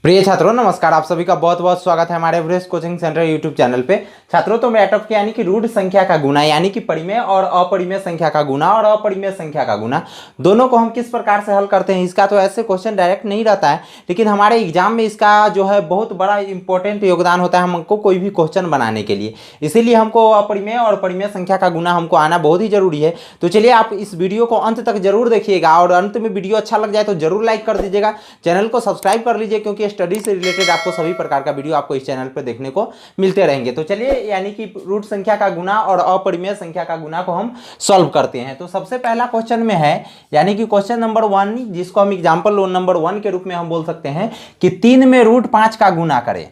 प्रिय छात्रों नमस्कार। आप सभी का बहुत बहुत स्वागत है हमारे Everest coaching centre YouTube channel पे। छात्रों तो मैट के यानी कि रूट संख्या का गुना यानी कि परिमेय और अपरिमेय संख्या का गुना और अपरिमेय संख्या का गुना दोनों को हम किस प्रकार से हल करते हैं, इसका तो ऐसे क्वेश्चन डायरेक्ट नहीं रहता है, लेकिन हमारे एग्जाम में इसका जो है बहुत बड़ा इंपॉर्टेंट योगदान होता है हमको कोई भी क्वेश्चन बनाने के लिए। इसीलिए हमको अपरिमेय और परिमेय संख्या का गुना हमको आना बहुत ही जरूरी है। तो चलिए आप इस वीडियो को अंत तक जरूर देखिएगा और अंत में वीडियो अच्छा लग जाए तो जरूर लाइक कर दीजिएगा, चैनल को सब्सक्राइब कर लीजिए, क्योंकि स्टडी से रिलेटेड आपको सभी प्रकार का वीडियो आपको इस चैनल पर देखने को मिलते रहेंगे। तो चलिए यानी कि रूट संख्या का गुना और अपरिमेय संख्या का गुना को हम सॉल्व करते हैं। तो सबसे पहला क्वेश्चन में है यानी कि क्वेश्चन नंबर 1, जिसको हम एग्जांपल नंबर 1 के रूप में हम बोल सकते हैं कि 3 में रूट 5 का गुना करें,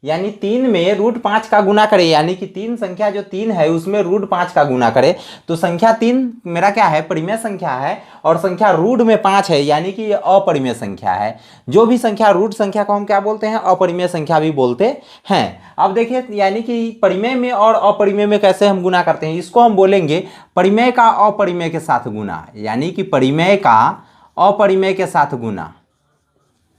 यानी 3 में रूट 5 का गुना करें, यानी कि 3 संख्या जो 3 है उसमें रूट 5 का गुना करें। तो संख्या 3 मेरा क्या है, परिमेय संख्या है, और संख्या रूट में 5 है यानी कि ये अपरिमेय संख्या है। जो भी संख्या रूट संख्या को हम क्या बोलते हैं, अपरिमेय संख्या भी बोलते हैं। अब देखिए यानी कि परिमेय में और अपरिमेय में कैसे हम गुना करते हैं, इसको हम बोलेंगे परिमेय का अपरिमेय के साथ गुना, यानी कि परिमेय का अपरिमेय के साथ गुना।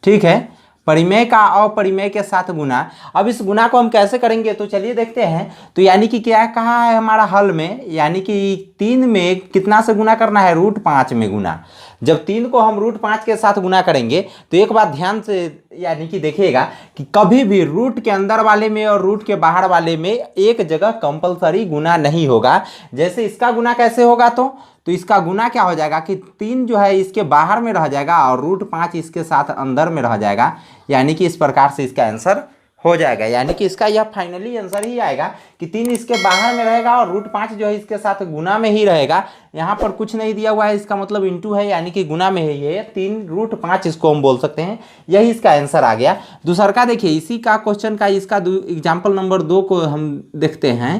ठीक है, परिमेय का अपरिमेय के साथ गुना। अब इस गुना को हम कैसे करेंगे तो चलिए देखते हैं। तो यानी कि क्या कहा है हमारा हल में, यानी कि 3 में कितना से गुना करना है, रूट 5 में गुना। जब 3 को हम रूट 5 के साथ गुना करेंगे तो एक बात ध्यान से यानी कि देखिएगा कि कभी भी रूट के अंदर वाले में और रूट के बाहर वाले में एक जगह कंपलसरी गुना नहीं होगा। जैसे इसका गुना कैसे होगा, तो इसका गुना क्या हो जाएगा कि 3 जो है इसके बाहर में रह जाएगा और रूट 5 इसके साथ अंदर में रह जाएगा, यानी कि इस प्रकार से इसका आंसर हो जाएगा। यानी कि इसका यह फाइनली आंसर ही आएगा कि 3 इसके बाहर में रहेगा और रूट 5 जो है इसके साथ गुना में ही रहेगा। यहाँ पर कुछ नहीं दिया हुआ है, इसका मतलब इंटू है, यानी कि गुना में ही है। 3 रूट 5 इसको हम बोल सकते हैं, यही इसका आंसर आ गया। दूसरा का देखिए इसी का क्वेश्चन का इसका एग्जाम्पल नंबर 2 को हम देखते हैं।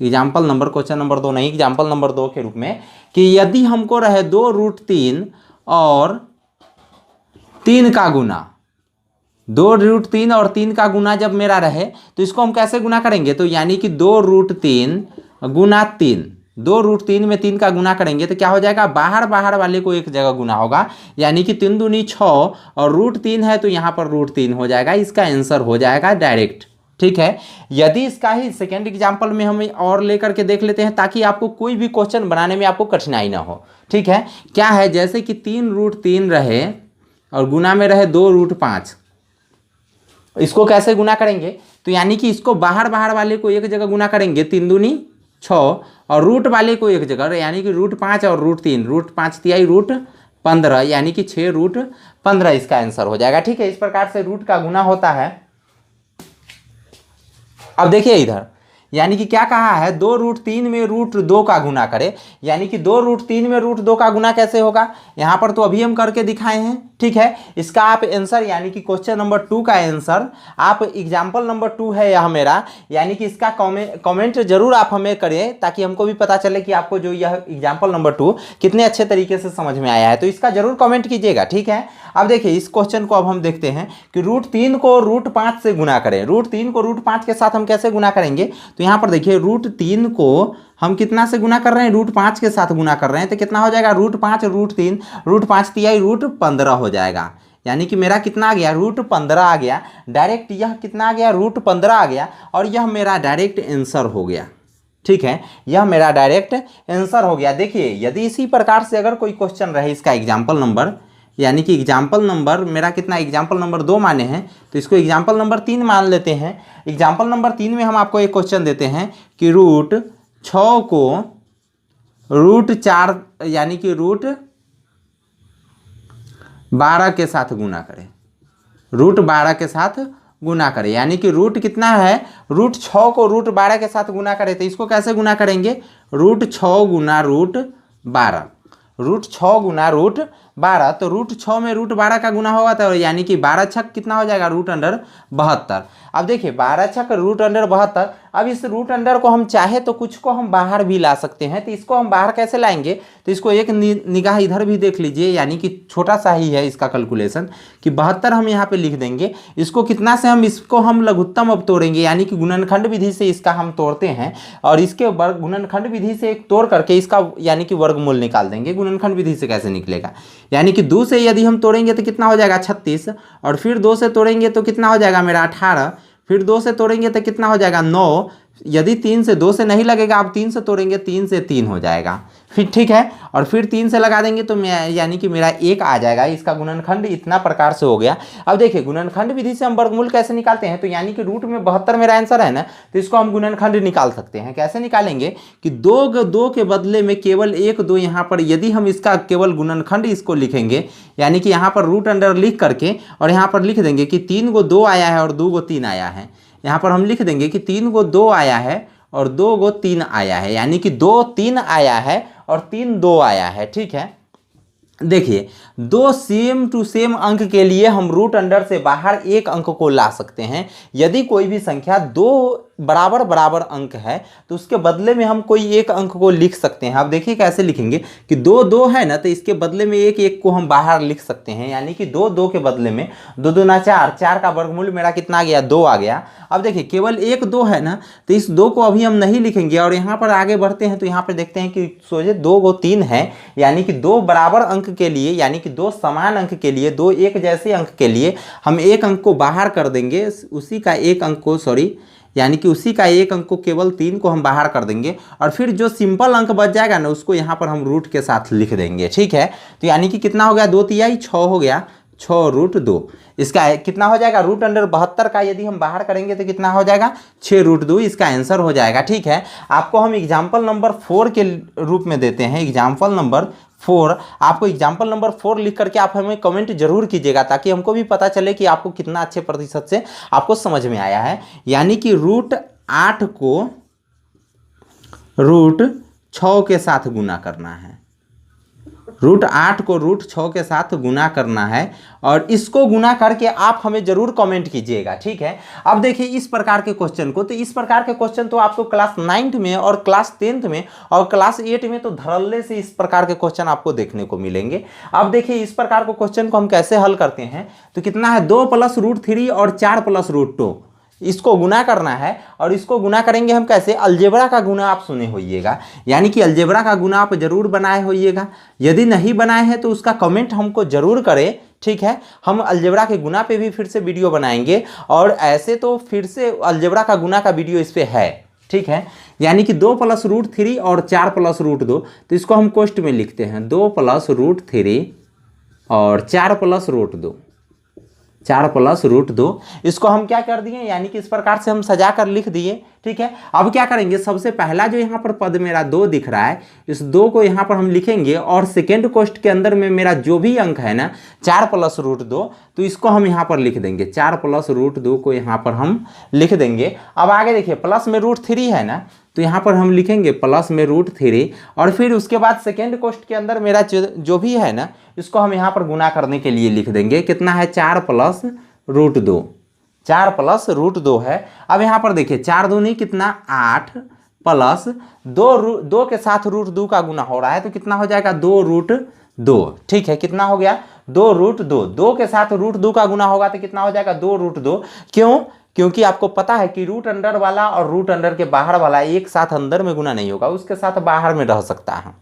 एग्जाम्पल नंबर क्वेश्चन नंबर 2 नहीं, एग्जाम्पल नंबर 2 के रूप में कि यदि हमको रहे 2 रूट 3 और 3 का गुना, 2 रूट 3 और 3 का गुना जब मेरा रहे तो इसको हम कैसे गुना करेंगे, तो यानी कि 2 रूट 3 गुना 3, 2 रूट 3 में 3 का गुना करेंगे तो क्या हो जाएगा, बाहर बाहर वाले को एक जगह गुना होगा, यानी कि 3 दूनी 6 और रूट 3 है तो यहाँ पर रूट 3 हो जाएगा। इसका आंसर हो जाएगा डायरेक्ट। ठीक है, यदि इसका ही सेकेंड एग्जाम्पल में हम और लेकर के देख लेते हैं ताकि आपको कोई भी क्वेश्चन बनाने में आपको कठिनाई ना हो। ठीक है, क्या है, जैसे कि 3 रूट 3 रहे और गुना में रहे 2 रूट 5, इसको कैसे गुना करेंगे, तो यानी कि इसको बाहर बाहर वाले को एक जगह गुना करेंगे, 3 दूनी 6 और रूट वाले को एक जगह, यानी कि रूट 5 और रूट 3, रूट 5 तिहाई रूट 15, यानी कि 6 रूट 15 इसका आंसर हो जाएगा। ठीक है, इस प्रकार से रूट का गुना होता है। अब देखिए इधर यानी कि क्या कहा है, 2 रूट 3 में रूट 2 का गुना करें, यानी कि 2 रूट 3 में रूट 2 का गुना कैसे होगा, यहाँ पर तो अभी हम करके दिखाए हैं। ठीक है, इसका आप आंसर यानी कि क्वेश्चन नंबर 2 का आंसर आप एग्जाम्पल नंबर 2 है यह मेरा, यानी कि इसका कमेंट जरूर आप हमें करें ताकि हमको भी पता चले कि आपको जो यह एग्जाम्पल नंबर 2 कितने अच्छे तरीके से समझ में आया है, तो इसका जरूर कमेंट कीजिएगा। ठीक है, अब देखिए इस क्वेश्चन को अब हम देखते हैं कि रूट 3 को रूट 5 से गुना करें। रूट 3 को रूट 5 के साथ हम कैसे गुना करेंगे, तो यहाँ पर देखिए रूट 3 को हम कितना से गुना कर रहे हैं, रूट 5 के साथ गुना कर रहे हैं, तो कितना हो जाएगा, रूट 5 रूट 3, रूट 5 तिहाई रूट 15 हो जाएगा, यानी कि मेरा कितना आ गया, रूट 15 आ गया डायरेक्ट। यह कितना आ गया, रूट 15 आ गया और यह मेरा डायरेक्ट आंसर हो गया। ठीक है, यह मेरा डायरेक्ट आंसर हो गया। देखिए यदि इसी प्रकार से अगर कोई क्वेश्चन रहे इसका एग्जाम्पल नंबर, यानी कि एग्जाम्पल नंबर मेरा कितना, एग्जाम्पल नंबर 2 माने हैं तो इसको एग्जाम्पल नंबर 3 मान लेते हैं। एग्जाम्पल नंबर 3 में हम आपको एक क्वेश्चन देते हैं कि रूट 6 को रूट 4 यानी कि रूट 12 के साथ गुना करें, रूट 12 के साथ गुना करें, यानी कि रूट कितना है, रूट 6 को रूट 12 के साथ गुना करें, तो इसको कैसे गुना करेंगे, रूट 6 गुना रूट 12, रूट 6 गुना रूट 12, तो रूट 6 में रूट 12 का गुना होगा तो यानी कि 12 छक कितना हो जाएगा, रूट अंडर 72। अब देखिए 12 छक रूट अंडर 72। अब इस रूट अंडर को हम चाहे तो कुछ को हम बाहर भी ला सकते हैं, तो इसको हम बाहर कैसे लाएंगे, तो इसको एक निगाह इधर भी देख लीजिए, यानी कि छोटा सा ही है इसका कैलकुलेशन कि 72 हम यहाँ पे लिख देंगे। इसको कितना से हम इसको हम लघुत्तम अब तोड़ेंगे, यानी कि गुणनखंड विधि से इसका हम तोड़ते हैं और इसके गुणनखंड विधि से तोड़ करके इसका यानी कि वर्गमूल निकाल देंगे। गुणनखंड विधि से कैसे निकलेगा, यानी कि 2 से यदि हम तोड़ेंगे तो कितना हो जाएगा 36, और फिर 2 से तोड़ेंगे तो कितना हो जाएगा मेरा 18, फिर 2 से तोड़ेंगे तो कितना हो जाएगा 9, यदि 3 से 2 से नहीं लगेगा, आप 3 से तोड़ेंगे 3 से 3 हो जाएगा, फिर ठीक है, और फिर 3 से लगा देंगे तो यानी कि मेरा 1 आ जाएगा। इसका गुणनखंड इतना प्रकार से हो गया। अब देखिए गुणनखंड विधि से हम वर्गमूल कैसे निकालते हैं, तो यानी कि रूट में 72 मेरा आंसर है ना, तो इसको हम गुणनखंड निकाल सकते हैं। कैसे निकालेंगे कि 2 के बदले में केवल 1 2 यहाँ पर यदि हम इसका केवल गुणनखंड इसको लिखेंगे, यानी कि यहाँ पर रूट अंडर लिख करके और यहाँ पर लिख देंगे कि 3 को 2 आया है और 2 को 3 आया है। यहाँ पर हम लिख देंगे कि 3 को 2 आया है और 2 को 3 आया है, यानी कि 2 3 आया है और 3 2 आया है। ठीक है, देखिए 2 सेम टू सेम अंक के लिए हम रूट अंडर से बाहर एक अंक को ला सकते हैं। यदि कोई भी संख्या 2 बराबर बराबर अंक है तो उसके बदले में हम कोई एक अंक को लिख सकते हैं। आप देखिए कैसे लिखेंगे कि 2 2 है ना, तो इसके बदले में एक एक को हम बाहर लिख सकते हैं, यानी कि 2 2 के बदले में 2 2 4, 4 का वर्गमूल मेरा कितना आ गया 2 आ गया। अब देखिए केवल 1 2 है ना, तो इस 2 को अभी हम नहीं लिखेंगे और यहाँ पर आगे बढ़ते हैं तो यहाँ पर देखते हैं कि सोचे 2 को 3 है, यानी कि 2 बराबर अंक के लिए, यानी कि 2 समान अंक के लिए, 2 एक जैसे अंक के लिए हम एक अंक को बाहर कर देंगे, उसी का एक अंक को यानी कि उसी का एक अंक को केवल 3 को हम बाहर कर देंगे और फिर जो सिंपल अंक बच जाएगा ना उसको यहाँ पर हम रूट के साथ लिख देंगे। ठीक है, तो यानी कि कितना हो गया 2 तिहाई 6 हो गया, 6 रूट 2। इसका कितना हो जाएगा रूट अंडर 72 का यदि हम बाहर करेंगे तो कितना हो जाएगा 6 रूट 2, इसका आंसर हो जाएगा। ठीक है, आपको हम एग्जाम्पल नंबर 4 के रूप में देते हैं, एग्जाम्पल नंबर 4। आपको एग्जाम्पल नंबर 4 लिख करके आप हमें कमेंट जरूर कीजिएगा ताकि हमको भी पता चले कि आपको कितना अच्छे प्रतिशत से आपको समझ में आया है। यानी कि रूट 8 को रूट 6 के साथ गुना करना है, रूट 8 को रूट 6 के साथ गुना करना है और इसको गुना करके आप हमें जरूर कमेंट कीजिएगा। ठीक है, अब देखिए इस प्रकार के क्वेश्चन को, तो इस प्रकार के क्वेश्चन तो आपको क्लास 9th में और क्लास 10th में और क्लास 8 में तो धड़ल्ले से इस प्रकार के क्वेश्चन आपको देखने को मिलेंगे। अब देखिए इस प्रकार के क्वेश्चन को हम कैसे हल करते हैं, तो कितना है 2 + √3 और 4 + √2, इसको गुना करना है और इसको गुना करेंगे हम कैसे, अलजेब्रा का गुना आप सुने होइएगा, यानी कि अलजेब्रा का गुना आप जरूर बनाए होइएगा। यदि नहीं बनाए हैं तो उसका कमेंट हमको जरूर करें। ठीक है, हम अलजेब्रा के गुना पे भी फिर से वीडियो बनाएंगे और ऐसे तो फिर से अलजेब्रा का गुना का वीडियो इस पे है। ठीक है, यानी कि 2 + √3 और 4 + √2, तो इसको हम कोष्ट में लिखते हैं 2 + √3 और 4 + √2, 4 + √2। इसको हम क्या कर दिए, यानी कि इस प्रकार से हम सजा कर लिख दिए। ठीक है, अब क्या करेंगे, सबसे पहला जो यहाँ पर पद मेरा 2 दिख रहा है, इस 2 को यहाँ पर हम लिखेंगे और सेकेंड कोष्ट के अंदर में मेरा जो भी अंक है ना 4 + √2, तो इसको हम यहाँ पर लिख देंगे, 4 + √2 को यहाँ पर हम लिख देंगे। अब आगे देखिए प्लस में √3 है ना, तो यहाँ पर हम लिखेंगे प्लस में √3 और फिर उसके बाद सेकेंड कोष्ट के अंदर मेरा जो भी है ना इसको हम यहाँ पर गुना करने के लिए लिख देंगे। कितना है 4 + √2, 4 + √2 है। अब यहाँ पर देखिए 4 दूनी कितना 8 प्लस 2 के साथ √2 का गुना हो रहा है तो कितना हो जाएगा 2 √2। ठीक है, कितना हो गया 2 √2, 2 के साथ √2 का गुना होगा तो कितना हो जाएगा 2 √2। क्यों, क्योंकि आपको पता है कि रूट अंडर वाला और रूट अंडर के बाहर वाला एक साथ अंदर में गुना नहीं होगा, उसके साथ बाहर में रह सकता है।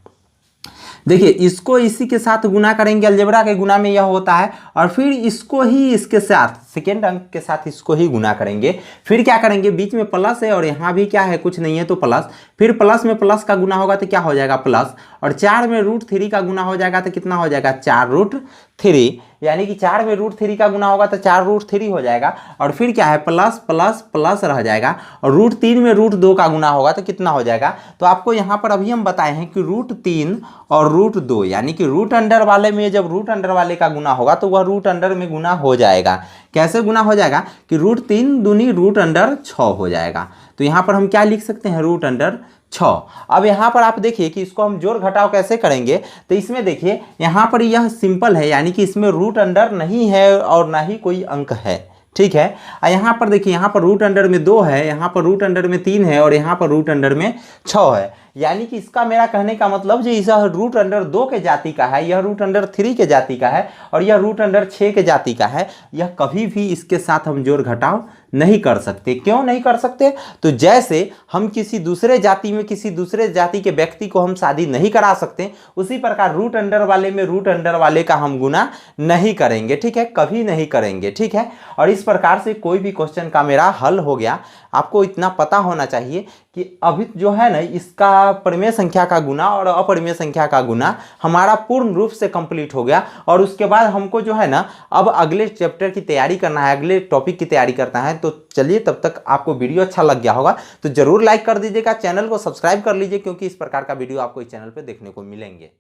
देखिए इसको इसी के साथ गुना करेंगे, अलजेब्रा के गुना में यह होता है, और फिर इसको ही इसके साथ सेकेंड अंक के साथ इसको ही गुना करेंगे। फिर क्या करेंगे, बीच में प्लस है और यहाँ भी क्या है कुछ नहीं है तो प्लस, फिर प्लस में प्लस का गुना होगा तो क्या हो जाएगा प्लस, और 4 में √3 का गुना हो जाएगा तो कितना हो जाएगा 4 √3, यानी कि 4 में √3 का गुना होगा तो 4 √3 हो जाएगा, और फिर क्या है प्लस प्लस प्लस रह जाएगा, और √3 में √2 का गुना होगा तो कितना हो जाएगा। तो आपको यहाँ पर अभी हम बताए हैं कि √3 और √2, यानी कि रूट अंडर वाले में जब रूट अंडर वाले का गुना होगा तो वह रूट अंडर में गुना हो जाएगा। कैसे गुना हो जाएगा कि √3 दूनी रूट अंडर 6 हो जाएगा। तो यहाँ पर हम क्या लिख सकते हैं रूट अंडर 6। अब यहाँ पर आप देखिए कि इसको हम जोड़ घटाव कैसे करेंगे, तो इसमें देखिए यहाँ पर यह सिंपल है, यानी कि इसमें रूट अंडर नहीं है और ना ही कोई अंक है। ठीक है, यहाँ पर देखिए यहाँ पर रूट अंडर में 2 है, यहाँ पर रूट अंडर में 3 है और यहाँ पर रूट अंडर में 6 है, यानी कि इसका मेरा कहने का मतलब जो यह रूट अंडर 2 के जाति का है, यह रूट अंडर 3 के जाति का है और यह रूट अंडर 6 के जाति का है, यह कभी भी इसके साथ हम जोड़ घटाव नहीं कर सकते। क्यों नहीं कर सकते? तो जैसे हम किसी दूसरे जाति में किसी दूसरे जाति के व्यक्ति को हम शादी नहीं करा सकते, उसी प्रकार रूट अंडर वाले में रूट अंडर वाले का हम गुना नहीं करेंगे, ठीक है, कभी नहीं करेंगे, ठीक है। और इस प्रकार से कोई भी क्वेश्चन का मेरा हल हो गया। आपको इतना पता होना चाहिए कि अभी जो है ना, इसका परिमेय संख्या का गुना और अपरिमेय संख्या का गुना हमारा पूर्ण रूप से कंप्लीट हो गया। और उसके बाद हमको जो है ना, अब अगले चैप्टर की तैयारी करना है, अगले टॉपिक की तैयारी करना है। तो चलिए, तब तक आपको वीडियो अच्छा लग गया होगा तो जरूर लाइक कर दीजिएगा, चैनल को सब्सक्राइब कर लीजिए, क्योंकि इस प्रकार का वीडियो आपको इस चैनल पर देखने को मिलेंगे।